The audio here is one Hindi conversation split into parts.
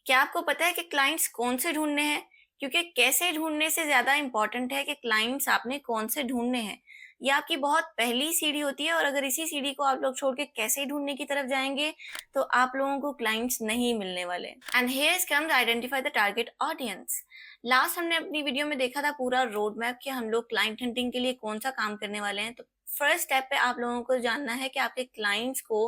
क्या आपको पता है कि क्लाइंट्स कौन से ढूँढने हैं? क्योंकि कैसे ढूँढने से ज़्यादा इम्पोर्टेंट है कि क्लाइंट्स आपने कौन से ढूँढने हैं। ये आपकी बहुत पहली सीढ़ी होती है और अगर इसी सीढ़ी को आप लोग छोड़ के कैसे ढूँढने की तरफ जाएँगे, तो आप लोगों को क्लाइंट्स नहीं मिलने वाले। And here's comes identify the target audience. Last हमने अपनी वीडियो में देखा था पूरा रोड मैप कि हम लोग क्लाइंट हंटिंग के लिए कौन-सा काम करने वाले हैं। तो फर्स्ट स्टेप पे आप लोगों को जानना है कि आपके क्लाइंट्स को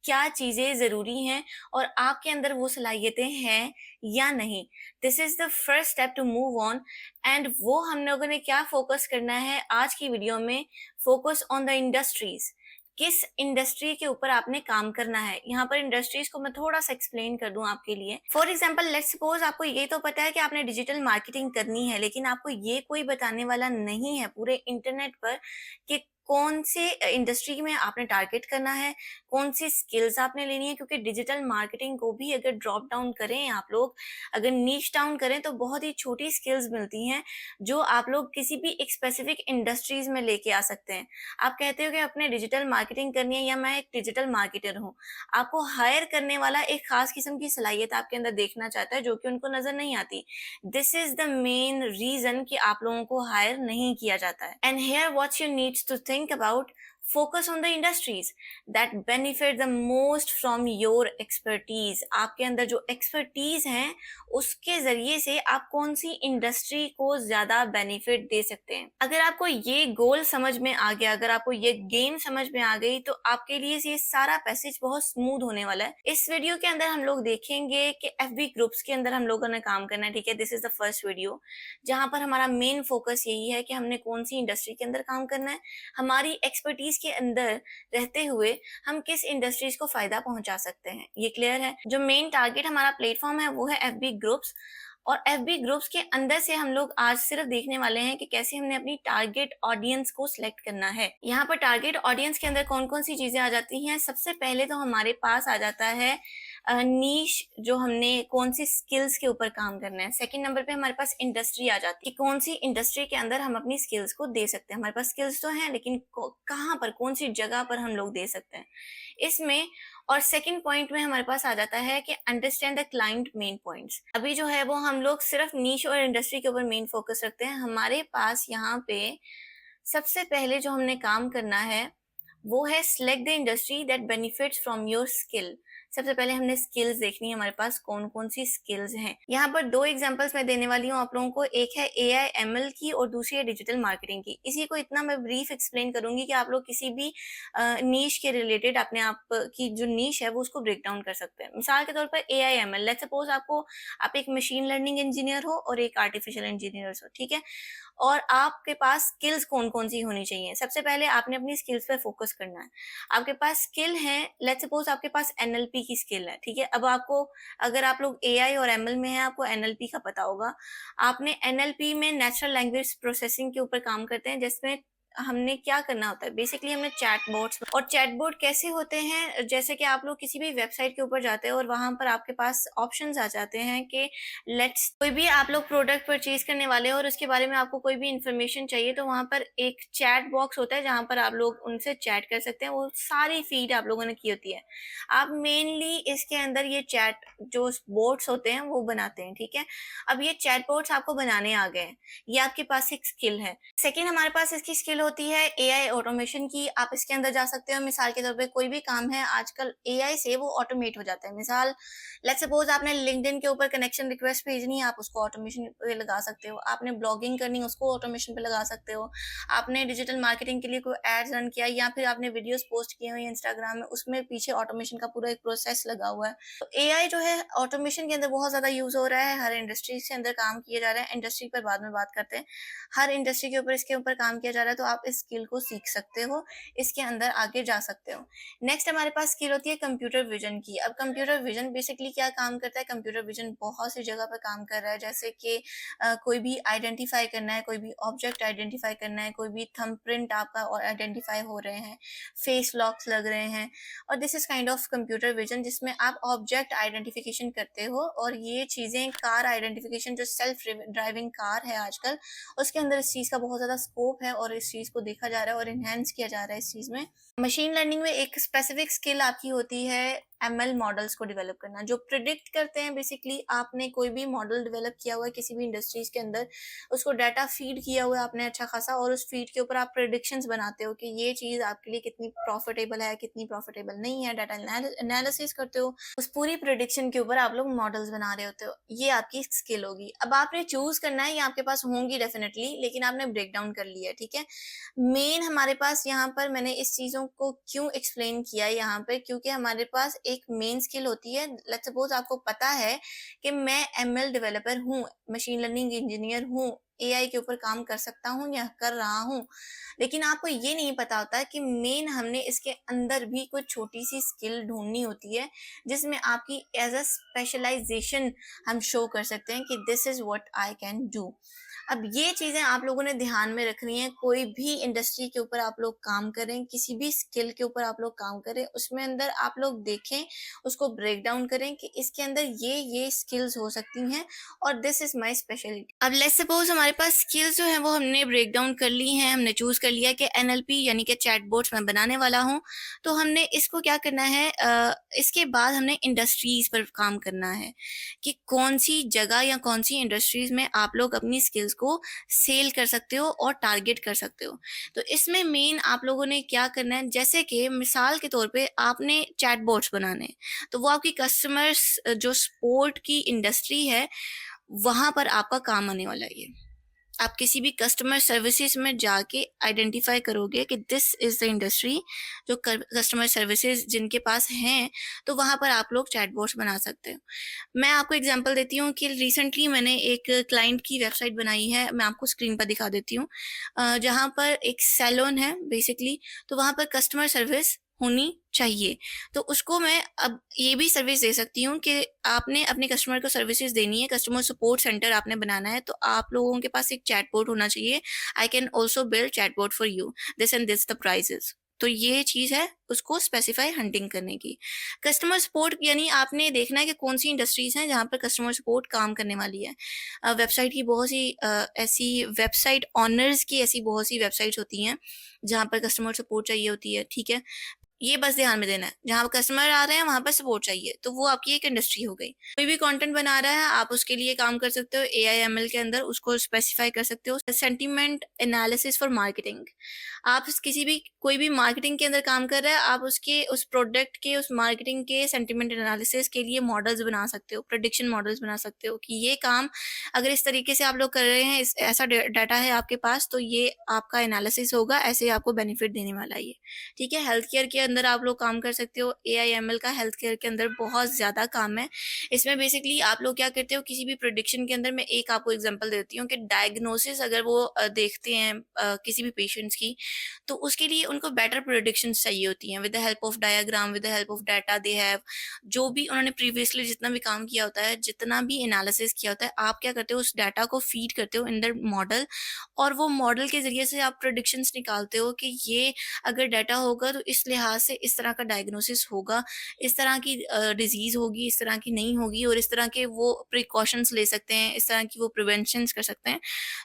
क्या चीज़ें ज़रूरी हैं और आपके अंदर वो सलाहियतें हैं या नहीं। This is the first step to move on. And वो हम लोगों ने क्या फोकस करना है आज की वीडियो में, फोकस ऑन द इंडस्ट्रीज। किस इंडस्ट्री के ऊपर आपने काम करना है। यहाँ पर इंडस्ट्रीज को मैं थोड़ा सा एक्सप्लेन कर दूं आपके लिए। फॉर एग्जाम्पल लेट्स सपोज आपको ये तो पता है कि आपने डिजिटल मार्केटिंग करनी है, लेकिन आपको ये कोई बताने वाला नहीं है पूरे इंटरनेट पर कि कौन से इंडस्ट्री में आपने टारगेट करना है, कौन सी स्किल्स आपने लेनी है। क्योंकि डिजिटल मार्केटिंग को भी अगर ड्रॉप डाउन करें आप लोग, अगर नीच डाउन करें तो बहुत ही छोटी स्किल्स मिलती हैं जो आप लोग किसी भी एक स्पेसिफिक इंडस्ट्रीज में लेके आ सकते हैं। आप कहते हो कि अपने डिजिटल मार्केटिंग करनी है या मैं एक डिजिटल मार्केटर हूँ, आपको हायर करने वाला एक खास किस्म की सलाहियत आपके अंदर देखना चाहता है जो कि उनको नजर नहीं आती। This is the main reason कि आप लोगों को हायर नहीं किया जाता है। And here what you needs to think about, focus on the industries that benefit the most from your expertise। आपके अंदर जो एक्सपर्टीज हैं उसके जरिए से आप कौन सी इंडस्ट्री को ज्यादा बेनिफिट दे सकते हैं। अगर आपको ये गोल समझ में आ गया, अगर आपको ये गेम समझ में आ गई, तो आपके लिए ये सारा पैसेज बहुत स्मूथ होने वाला है। इस वीडियो के अंदर हम लोग देखेंगे कि एफबी ग्रुप्स के अंदर हम लोगों ने काम करना है। ठीक है, this is the first video जहां पर हमारा मेन फोकस यही है कि हमने कौन सी इंडस्ट्री के अंदर काम करना है, हमारी एक्सपर्टीज के अंदर रहते हुए हम किस इंडस्ट्रीज को फायदा पहुंचा सकते हैं। ये क्लियर है। जो मेन टारगेट हमारा प्लेटफॉर्म है वो है एफबी ग्रुप्स। और एफबी ग्रुप्स के अंदर से हम लोग आज सिर्फ देखने वाले हैं कि कैसे हमने अपनी टारगेट ऑडियंस को सिलेक्ट करना है। यहाँ पर टारगेट ऑडियंस के अंदर कौन कौन सी चीजें आ जाती हैं। सबसे पहले तो हमारे पास आ जाता है नीश, जो हमने कौन सी स्किल्स के ऊपर काम करना है। सेकंड नंबर पे हमारे पास इंडस्ट्री आ जाती है कि कौन सी इंडस्ट्री के अंदर हम अपनी स्किल्स को दे सकते हैं। हमारे पास स्किल्स तो हैं लेकिन कहाँ पर, कौन सी जगह पर हम लोग दे सकते हैं इसमें। और सेकंड पॉइंट में हमारे पास आ जाता है कि understand the client main points. अभी जो है वो हम लोग सिर्फ नीश और इंडस्ट्री के ऊपर मेन फोकस रखते हैं। हमारे पास यहाँ पे सबसे पहले जो हमने काम करना है वो है select the industry that benefits from your skill. सबसे पहले हमने स्किल्स देखनी है, हमारे पास कौन कौन सी स्किल्स हैं। यहाँ पर दो एग्जांपल्स मैं देने वाली हूँ आप लोगों को। एक है एआई एमएल की और दूसरी है डिजिटल मार्केटिंग की। इसी को इतना मैं ब्रीफ एक्सप्लेन करूंगी कि आप लोग किसी भी नीश के रिलेटेड अपने आप की जो नीश है वो उसको ब्रेक डाउन कर सकते हैं। मिसाल के तौर पर एआई एमएल, लेट्स सपोज आप एक मशीन लर्निंग इंजीनियर हो और एक आर्टिफिशियल इंजीनियर हो, ठीक है। और आपके पास स्किल्स कौन कौन सी होनी चाहिए। सबसे पहले आपने अपनी स्किल्स पे फोकस करना है। आपके पास स्किल है, लेट्स सपोज आपके पास एनएलपी की स्किल है, ठीक है। अब आपको, अगर आप लोग एआई और एमएल में हैं, आपको एनएलपी का पता होगा। आपने एनएलपी में नेचुरल लैंग्वेज प्रोसेसिंग के ऊपर काम करते हैं, जिसमें हमने क्या करना होता है, बेसिकली हमने चैटबॉट्स। और चैटबॉट कैसे होते हैं, जैसे कि आप लोग किसी भी वेबसाइट के ऊपर जाते हैं और वहां पर आपके पास ऑप्शंस आ जाते हैं कि लेट्स, कोई भी आप लोग प्रोडक्ट परचेज करने वाले हो और उसके बारे में आपको कोई भी इंफॉर्मेशन चाहिए, तो वहां पर एक चैट बॉक्स होता है जहां पर आप लोग उनसे चैट कर सकते हैं। वो सारी फीड आप लोगों ने की होती है। आप मेनली इसके अंदर ये चैट जो बोट्स होते हैं वो बनाते हैं, ठीक है। अब ये चैट बोट्स आपको बनाने आ गए हैं, ये आपके पास एक स्किल है। सेकेंड हमारे पास इसकी स्किल होती है एआई ऑटोमेशन की। आप इसके अंदर जा सकते हो। मिसाल के तौर पे कोई भी काम है आजकल एआई से वो ऑटोमेट हो जाता है। मिसाल लेट्स सपोज आपने लिंक्डइन के ऊपर कनेक्शन रिक्वेस्ट भेजनी है, आप उसको ऑटोमेशन पे लगा सकते हो। आपने ब्लॉगिंग करनी है, उसको ऑटोमेशन पे लगा सकते हो। आपने डिजिटल मार्केटिंग के लिए कोई एड्स रन किया या फिर आपने वीडियोस पोस्ट किए हुए इंस्टाग्राम में, उसमें पीछे ऑटोमेशन का पूरा एक प्रोसेस लगा हुआ है। तो एआई जो है ऑटोमेशन के अंदर बहुत ज्यादा यूज हो रहा है, हर इंडस्ट्री के अंदर काम किया जा रहा है। इंडस्ट्री पर बाद में बात करते हैं। हर इंडस्ट्री के ऊपर इसके ऊपर काम किया जा रहा है, तो आप इस स्किल को सीख सकते हो, इसके अंदर आगे जा सकते हो। नेक्स्ट हमारे पास स्किल होती है कंप्यूटर विजन की। अब कंप्यूटर विजन बेसिकली क्या काम करता है, कंप्यूटर विजन बहुत सी जगह पर काम कर रहा है। जैसे कि कोई भी आइडेंटिफाई करना है, कोई भी ऑब्जेक्ट आइडेंटिफाई करना है, कोई भी थंब प्रिंट आपका और आइडेंटिफाई हो रहे हैं, फेस लॉक्स लग रहे हैं। और this is kind of computer vision जिसमें आप ऑब्जेक्ट आइडेंटिफिकेशन करते हो। और ये चीजें, कार आइडेंटिफिकेशन जो सेल्फ ड्राइविंग कार है आजकल, उसके अंदर इस चीज का बहुत ज्यादा स्कोप है और इस चीज को देखा जा रहा है और इनहेंस किया जा रहा है इस चीज में। मशीन लर्निंग में एक स्पेसिफिक स्किल आपकी होती है एमएल मॉडल्स को डेवलप करना, जो प्रिडिक्ट करते हैं बेसिकली। आपने कोई भी मॉडल डेवलप किया हुआ है किसी भी इंडस्ट्रीज के अंदर, उसको डाटा फीड किया हुआ है आपने अच्छा खासा, और उस फीड के ऊपर आप प्रिडिक्शंस बनाते हो कि ये चीज़ आपके लिए कितनी प्रॉफिटेबल है, कितनी प्रॉफिटेबल नहीं है, डाटा एनालिसिस करते हो, उस पूरी प्रिडिक्शन के ऊपर आप लोग मॉडल्स बना रहे होते हो। ये आपकी स्किल होगी। अब आपने चूज करना है, ये आपके पास होंगी डेफिनेटली, लेकिन आपने ब्रेक डाउन कर लिया है, ठीक है। मेन हमारे पास यहाँ पर मैंने इस चीज़ों को क्यों एक्सप्लेन किया है यहाँ पे, क्योंकि हमारे पास एक मेन स्किल होती है। लेट्स सपोज आपको पता है कि मैं एमएल डेवलपर हूँ, मशीन लर्निंग इंजीनियर हूँ, एआई के ऊपर काम कर सकता हूँ या कर रहा हूँ, लेकिन आपको ये नहीं पता होता कि मेन हमने इसके अंदर भी कोई छोटी सी स्किल ढूंढनी होती है, जिसमें आपकी एज अ स्पेशलाइजेशन हम शो कर सकते हैं कि this is what I can do. अब ये चीजें आप लोगों ने ध्यान में रखनी है। कोई भी इंडस्ट्री के ऊपर आप लोग काम करें, किसी भी स्किल के ऊपर आप लोग काम करें, उसमें अंदर आप लोग देखें, उसको ब्रेक डाउन करें कि इसके अंदर ये स्किल्स हो सकती हैं और दिस इज माय स्पेशलिटी। अब लेट्स सपोज हमारे पास स्किल्स जो है वो हमने ब्रेक डाउन कर ली हैं, हमने चूज कर लिया कि एनएलपी यानी कि चैटबॉट्स मैं बनाने वाला हूँ। तो हमने इसको क्या करना है, इसके बाद हमने इंडस्ट्रीज पर काम करना है कि कौन सी जगह या कौन सी इंडस्ट्रीज में आप लोग अपनी स्किल्स को सेल कर सकते हो और टारगेट कर सकते हो। तो इसमें मेन आप लोगों ने क्या करना है, जैसे कि मिसाल के तौर पे आपने चैटबॉट्स बनाने हैं, तो वो आपकी कस्टमर्स जो सपोर्ट की इंडस्ट्री है वहां पर आपका काम आने वाला है। ये आप किसी भी कस्टमर सर्विसेज में जाके आइडेंटिफाई करोगे कि दिस इज द इंडस्ट्री, जो कस्टमर सर्विसेज जिनके पास हैं, तो वहां पर आप लोग चैटबॉट्स बना सकते हो। मैं आपको एग्जांपल देती हूँ कि रिसेंटली मैंने एक क्लाइंट की वेबसाइट बनाई है, मैं आपको स्क्रीन पर दिखा देती हूँ। जहाँ पर एक सैलून है बेसिकली, तो वहाँ पर कस्टमर सर्विस होनी चाहिए। तो उसको मैं अब ये भी सर्विस दे सकती हूँ कि आपने अपने कस्टमर को सर्विसेज देनी है, कस्टमर सपोर्ट सेंटर आपने बनाना है, तो आप लोगों के पास एक चैटबॉट होना चाहिए। I can also build chatbot for you, this and this the prices. तो ये चीज है उसको स्पेसिफाई हंटिंग करने की। कस्टमर सपोर्ट यानी आपने देखना है कि कौन सी इंडस्ट्रीज हैं जहाँ पर कस्टमर सपोर्ट काम करने वाली है। वेबसाइट की बहुत सी ऐसी वेबसाइट ऑनर्स की ऐसी बहुत सी वेबसाइट्स होती हैं जहाँ पर कस्टमर सपोर्ट चाहिए होती है, ठीक है। ये बस ध्यान में देना है, जहाँ कस्टमर आ रहे हैं वहां पर सपोर्ट चाहिए, तो वो आपकी एक इंडस्ट्री हो गई। कोई भी कंटेंट बना रहा है आप उसके लिए काम कर सकते हो एआई एमएल के अंदर, उसको स्पेसिफाई कर सकते हो। सेंटिमेंट एनालिसिस फॉर मार्केटिंग, आप किसी भी कोई भी मार्केटिंग के अंदर काम कर रहा है, आप उसके उस प्रोडक्ट के उस मार्केटिंग के सेंटिमेंट एनालिसिस के लिए मॉडल्स बना सकते हो, प्रेडिक्शन मॉडल्स बना सकते हो कि ये काम अगर इस तरीके से आप लोग कर रहे हैं, ऐसा डाटा है आपके पास, तो ये आपका एनालिसिस होगा, ऐसे आपको बेनिफिट देने वाला है ये, ठीक है। हेल्थ केयर के अंदर आप लोग काम कर सकते हो, एआई एमएल का हेल्थ केयर के अंदर बहुत ज्यादा काम है। इसमें बेसिकली आप लोग क्या करते हो, किसी भी प्रोडिक्शन के अंदर मैं एक आपको एग्जांपल देती हूँ कि डायग्नोसिस अगर वो देखते हैं किसी भी पेशेंट्स की, तो उसके लिए उनको बेटर प्रोडिक्शन चाहिए होती हैं with the help of diagram, with the help of data they have, जो भी उन्होंने प्रीवियसली जितना भी काम किया होता है, जितना भी एनालिसिस किया होता है, आप क्या करते हो उस डाटा को फीड करते हो इन द मॉडल, और वो मॉडल के जरिए से आप प्रोडिक्शंस निकालते हो कि ये अगर डाटा होगा तो इस लिहाज से इस तरह का डायग्नोसिस होगा, इस तरह की डिजीज होगी, इस तरह की नहीं होगी, और इस तरह के वो प्रिकॉशंस ले सकते हैं, इस तरह की वो प्रिवेंशन कर सकते हैं।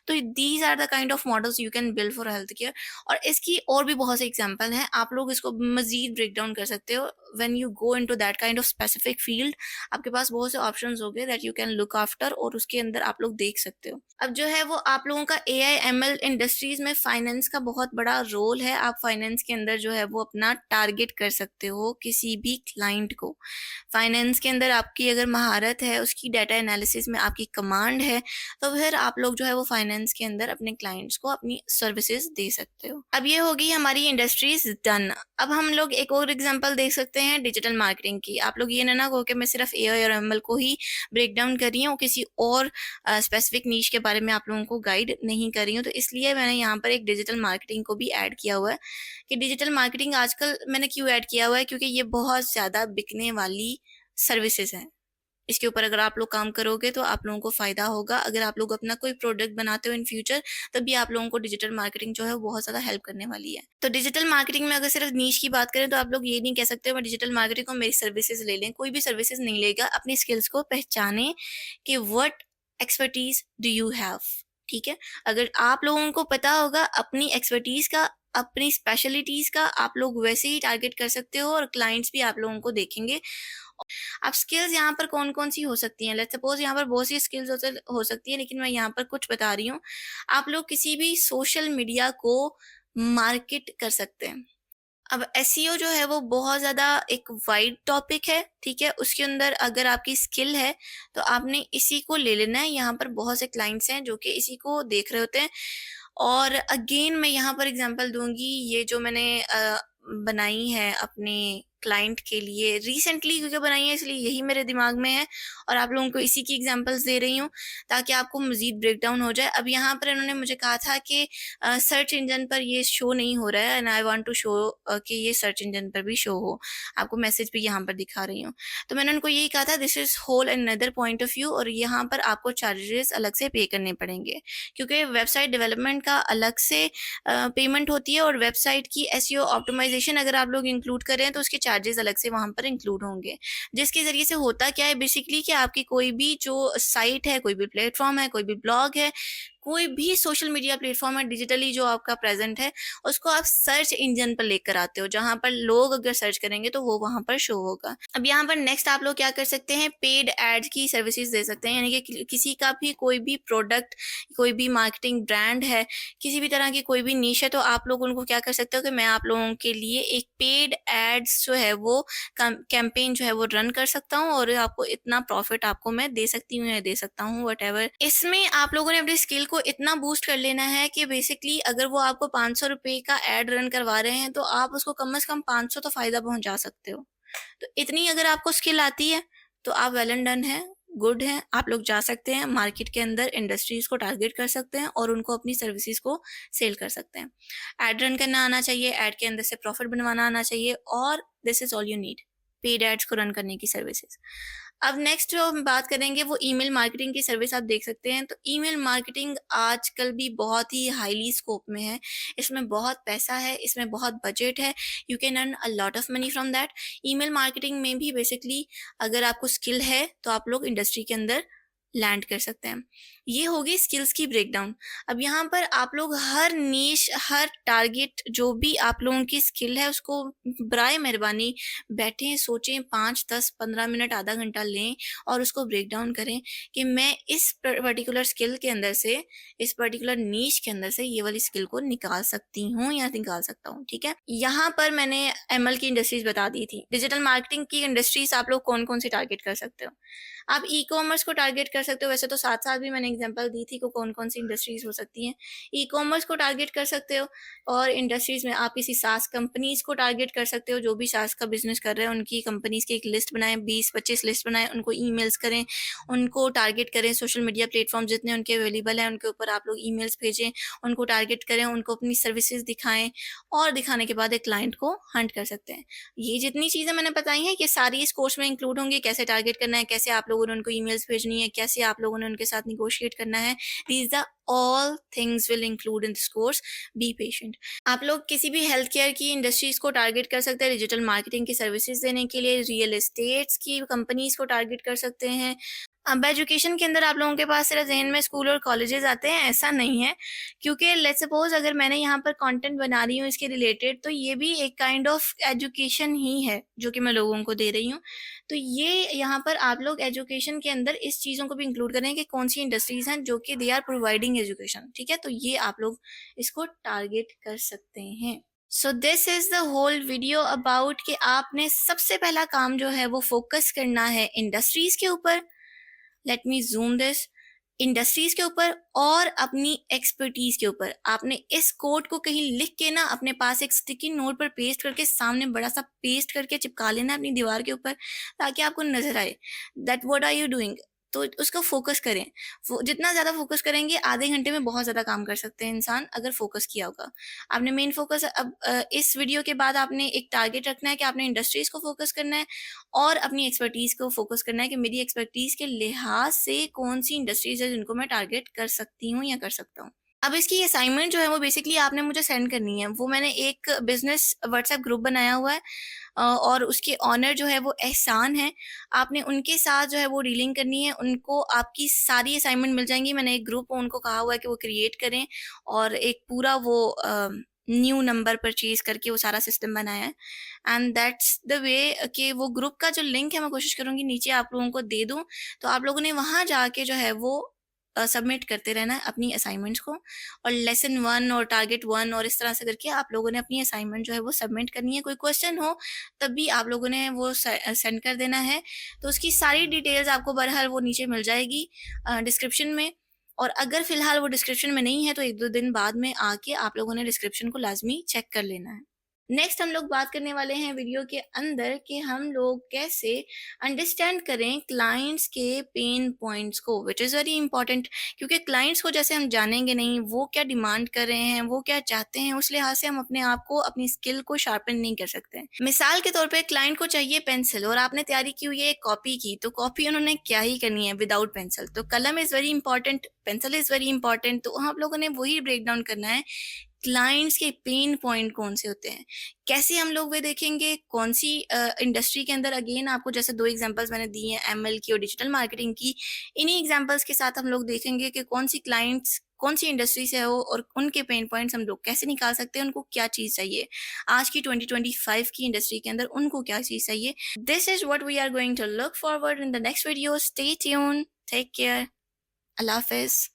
तो these are the kind of models you can build for health care. और इसकी और भी बहुत से एग्जाम्पल हैं, आप लोग इसको मजीद ब्रेक डाउन कर सकते हो। When you go into that kind of specific field, आपके पास बहुत से ऑप्शंस हो गए that you can look after, और उसके अंदर आप लोग देख सकते हो। अब जो है वो आप लोगों का एआई एमएल इंडस्ट्रीज में फाइनेंस का बहुत बड़ा रोल है। आप फाइनेंस के अंदर जो है वो अपना टारगेट कर सकते हो किसी भी क्लाइंट को। फाइनेंस के अंदर आपकी अगर महारत है, उसकी डाटा एनालिसिस में आपकी कमांड है, तो फिर आप लोग जो है वो फाइनेंस के अंदर अपने क्लाइंट्स को अपनी सर्विसेज दे सकते हो। अब ये होगी हमारी इंडस्ट्रीज डन। अब हम लोग एक और एग्जांपल देख सकते हैं डिजिटल मार्केटिंग की। आप लोग ये ना कहो कि मैं सिर्फ एआई और एमएल को ही ब्रेक डाउन कर रही हूँ, किसी और स्पेसिफिक नीश के बारे में आप लोगों को गाइड नहीं कर रही हूँ। तो इसलिए मैंने यहाँ पर एक डिजिटल मार्केटिंग को भी ऐड किया हुआ है कि डिजिटल मार्केटिंग आजकल मैंने क्यों ऐड किया हुआ है, क्योंकि ये बहुत ज़्यादा बिकने वाली सर्विसेज हैं। इसके ऊपर अगर आप लोग काम करोगे तो आप लोगों को फायदा होगा। अगर आप लोग अपना कोई प्रोडक्ट बनाते हो इन फ्यूचर, तभी आप लोगों को डिजिटल मार्केटिंग जो है बहुत ज़्यादा हेल्प करने वाली है। तो डिजिटल मार्केटिंग में अगर सिर्फ नीश की बात करें तो आप लोग ये नहीं कह सकते मैं डिजिटल मार्केटिंग को मेरी सर्विसेज ले लें, कोई भी सर्विसेज नहीं लेगा। अपनी स्किल्स को पहचाने कि what expertise do you have, ठीक है। अगर आप लोगों को पता होगा अपनी एक्सपर्टीज का अपनी स्पेशलिटीज़ का आप लोग वैसे ही टारगेट कर सकते हो और क्लाइंट्स भी आप लोगों को देखेंगे। अब स्किल्स यहाँ पर कौन-कौन सी हो सकती हैं? लेट्स सपोज़ यहाँ पर बहुत सी स्किल्स हो सकती हैं, लेकिन मैं यहाँ पर कुछ बता रही हूँ। आप लोग किसी भी सोशल मीडिया को मार्केट कर सकते हैं। अब एसईओ जो है वो बहुत ज़्यादा एक वाइड टॉपिक है, ठीक है? उसके अंदर अगर आपकी स्किल है, तो आपने इसी को ले लेना है। यहाँ पर बहुत से क्लाइंट्स हैं जो कि इसी को देख रहे होते हैं। और अगेन मैं यहाँ पर एग्ज़ाम्पल दूँगी, ये जो मैंने बनाई है अपने क्लाइंट के लिए, रिसेंटली क्योंकि बनाई है इसलिए यही मेरे दिमाग में है और आप लोगों को इसी की एग्ज़ाम्पल्स दे रही हूँ, ताकि आपको मज़ीद ब्रेकडाउन हो जाए। अब यहाँ पर इन्होंने मुझे कहा था कि सर्च इंजन पर ये शो नहीं हो रहा है and I want to show कि ये सर्च इंजन पर भी शो हो। आपको मैसेज भी यहाँ पर दिखा रही हूँ। तो मैंने उनको यही कहा था, this is whole another point of view, और यहाँ पर आपको चार्जेस अलग से पे करने पड़ेंगे, क्योंकि वेबसाइट डेवलपमेंट का अलग से पेमेंट होती है और वेबसाइट की एसईओ ऑप्टिमाइजेशन अगर आप लोग इंक्लूड करें तो उसके चार्जेस अलग से वहाँ पर इंक्लूड होंगे। जिसके ज़रिए से होता क्या है बेसिकली, कि आपकी कोई भी जो साइट है, कोई भी प्लेटफ़ॉर्म है, कोई भी ब्लॉग है, कोई भी सोशल मीडिया प्लेटफ़ॉर्म है डिजिटली जो आपका प्रेज़ेंट है, उसको आप सर्च इंजन पर लेकर आते हो, जहाँ पर लोग अगर सर्च करेंगे तो वो वहाँ पर शो होगा। अब यहाँ पर नेक्स्ट आप लोग क्या कर सकते हैं, पेड एड्स की सर्विसेज़ दे सकते हैं, यानी कि किसी का भी कोई भी प्रोडक्ट, कोई भी मार्केटिंग ब्रांड है, किसी भी तरह की कोई भी निश है, तो आप लोग उनको क्या कर सकते हो कि मैं आप लोगों के लिए एक पेड एड्स जो है वो कैंपेन जो है वो रन कर सकता हूँ और आपको इतना प्रॉफिट आपको मैं दे सकती हूँ या दे सकता हूँ, व्हाटएवर। इसमें आप लोगों ने अपनी स्किल को इतना बूस्ट कर लेना है कि बेसिकली अगर वो आपको 500 रुपए का एड रन करवा रहे हैं, तो आप उसको कम से कम 500 तो फ़ायदा पहुँचा सकते हो। तो इतनी अगर आपको स्किल आती है, तो आप वेल एंड डन है, गुड है। आप लोग जा सकते हैं मार्केट के अंदर, इंडस्ट्रीज़ को टारगेट कर सकते हैं और उनको अपनी सर्विसेज़ को सेल कर सकते हैं। एड रन करना आना चाहिए, एड के अंदर से प्रॉफिट बनवाना आना चाहिए, और this is all you need, paid ads को रन करने की सर्विसेज़। अब नेक्स्ट जो हम बात करेंगे वो ईमेल मार्केटिंग की सर्विस आप देख सकते हैं। तो ईमेल मार्केटिंग आजकल भी बहुत ही हाईली स्कोप में है। इसमें बहुत पैसा है, इसमें बहुत बजट है, you can earn a lot of money from that. Email marketing में भी बेसिकली अगर आपको स्किल है तो आप लोग इंडस्ट्री के अंदर लैंड कर सकते हैं। ये होगी स्किल्स की ब्रेकडाउन। अब यहाँ पर आप लोग हर नीश, हर टारगेट, जो भी आप लोगों की स्किल है उसको बराए मेहरबानी बैठें, सोचें, 5, 10, 15 मिनट, आधा घंटा लें और उसको ब्रेक डाउन करें कि मैं इस पर्टिकुलर स्किल के अंदर से, इस पर्टिकुलर नीश के अंदर से ये वाली स्किल को निकाल सकती हूँ या निकाल सकता हूँ, ठीक है? यहाँ पर मैंने एमएल की इंडस्ट्रीज बता दी थी। डिजिटल मार्केटिंग की इंडस्ट्रीज आप लोग कौन-कौन सी टारगेट कर सकते हो? आप ई-कॉमर्स को टारगेट कर सकते हो, वैसे तो साथ-साथ भी मैंने एग्जांपल दी थी कि कौन-कौन सी इंडस्ट्रीज़ हो सकती हैं। ई-कॉमर्स को टारगेट कर सकते हो, और इंडस्ट्रीज़ में आप किसी सास कंपनीज़ को टारगेट कर सकते हो, जो भी सास का बिज़नेस कर रहे हैं, उनकी कंपनीज़ की एक लिस्ट बनाएँ, 20-25 लिस्ट बनाएँ, उनको ईमेल्स करें, उनको टारगेट करें, सोशल मीडिया प्लेटफ़ॉर्म जितने उनके अवेलेबल हैं, उनके ऊपर आप लोग ईमेल्स भेजें, उनको टारगेट करें, उनको अपनी सर्विसेज़ दिखाएँ और दिखाने के बाद एक क्लाइंट को हंट कर सकते हैं। ये जितनी चीज़ें मैंने बताई हैं, ये सारी इस कोर्स में इंक्लूड होंगी। कैसे टारगेट करना है, कैसे आप लोगों ने उनको ईमेल्स भेजनी है, कैसे आप लोगों ने उनके साथ नेगोशिएट करना है। These are all things will include in this course, be patient. आप लोग किसी भी हेल्थ केयर की इंडस्ट्रीज़ को टारगेट कर सकते हैं, डिजिटल मार्केटिंग की सर्विसेज़ देने के लिए, रियल एस्टेट्स की कंपनीज़ को टारगेट कर सकते हैं। अब एजुकेशन के अंदर आप लोगों के पास सिर्फ ज़हन में स्कूल और कॉलेजेस आते हैं, ऐसा नहीं है। क्योंकि लेट्स सपोज़ अगर मैंने यहाँ पर कंटेंट बना रही हूँ इसके रिलेटेड, तो ये भी एक काइंड ऑफ एजुकेशन ही है, जो कि मैं लोगों को दे रही हूँ। तो ये यहाँ पर आप लोग एजुकेशन के अंदर इस चीज़ों को भी इंक्लूड करें कि कौन-सी इंडस्ट्रीज़ हैं जो कि दे आर प्रोवाइडिंग एजुकेशन, ठीक है? तो ये आप लोग इसको टारगेट कर सकते हैं। So this is the whole video about कि आपने सबसे पहला काम जो है वो फ़ोकस करना है इंडस्ट्रीज़ के ऊपर। Let me zoom this, industries के ऊपर और अपनी एक्सपर्टीज के ऊपर। आपने इस कोड को कहीं लिख के ना अपने पास एक स्टिकी नोट पर पेस्ट करके, सामने बड़ा सा पेस्ट करके चिपका लेना अपनी दीवार के ऊपर, ताकि आपको नजर आए that what are you doing. तो उसको फोकस करें। जितना ज़्यादा फोकस करेंगे, आधे घंटे में बहुत ज़्यादा काम कर सकते हैं इंसान अगर फोकस किया होगा। आपने मेन फोकस अब इस वीडियो के बाद आपने एक टारगेट रखना है कि आपने इंडस्ट्रीज को फोकस करना है और अपनी एक्सपर्टीज को फोकस करना है कि मेरी एक्सपर्टीज के लिहाज से कौन सी इंडस्ट्रीज है जिनको मैं टारगेट कर सकती हूँ या कर सकता हूँ। अब इसकी असाइनमेंट जो है वो बेसिकली आपने मुझे सेंड करनी है। वो मैंने एक बिजनेस व्हाट्सएप ग्रुप बनाया हुआ है, और उसके ऑनर जो है वो एहसान है। आपने उनके साथ जो है वो डीलिंग करनी है, उनको आपकी सारी असाइनमेंट मिल जाएंगी। मैंने एक ग्रुप उनको कहा हुआ है कि वो क्रिएट करें और एक पूरा वो न्यू नंबर परचेज करके वो सारा सिस्टम बनाया है। एंड दैट्स द वे कि वो ग्रुप का जो लिंक है मैं कोशिश करूँगी नीचे आप लोगों को दे दूँ, तो आप लोगों ने वहाँ जाके जो है वो सबमिट करते रहना है अपनी असाइनमेंट्स को, और लेसन 1 और टारगेट 1 और इस तरह से करके आप लोगों ने अपनी असाइनमेंट जो है वो सबमिट करनी है। कोई क्वेश्चन हो तब भी आप लोगों ने वो सेंड कर देना है। तो उसकी सारी डिटेल्स आपको बहरहाल वो नीचे मिल जाएगी डिस्क्रिप्शन में, और अगर फ़िलहाल वो डिस्क्रिप्शन में नहीं है तो 1-2 दिन बाद में आके आप लोगों ने डिस्क्रिप्शन को लाज़मी चेक कर लेना है। नेक्स्ट हम लोग बात करने वाले हैं वीडियो के अंदर कि हम लोग कैसे अंडरस्टैंड करें क्लाइंट्स के पेन पॉइंट्स को, विच इज़ वेरी इंपॉर्टेंट, क्योंकि क्लाइंट्स को जैसे हम जानेंगे नहीं वो क्या डिमांड कर रहे हैं, वो क्या चाहते हैं, उस लिहाज से हम अपने आप को, अपनी स्किल को शार्पन नहीं कर सकते हैं। मिसाल के तौर पे क्लाइंट को चाहिए पेंसिल और आपने तैयारी की हुई है एक कॉपी की, तो कॉपी उन्होंने क्या ही करनी है विदाउट पेंसिल, तो कलम is very important, pencil is very important. तो आप लोगों ने वही ब्रेक डाउन करना है, क्लाइंट्स के पेन पॉइंट कौन से होते हैं, कैसे हम लोग वे देखेंगे, कौन सी इंडस्ट्री के अंदर, अगेन आपको जैसे 2 एग्जांपल्स मैंने दी हैं एमएल की और डिजिटल मार्केटिंग की, इन्हीं एग्जांपल्स के साथ हम लोग देखेंगे कि कौन सी क्लाइंट्स कौन सी इंडस्ट्री से हो और उनके पेन पॉइंट्स हम लोग कैसे निकाल सकते हैं, उनको क्या चीज़ चाहिए आज की 2025 की इंडस्ट्री के अंदर, उनको क्या चीज़ चाहिए। This is what we are going to look forward in the next video. Stay tune, take care, अल्लाह हाफिज़।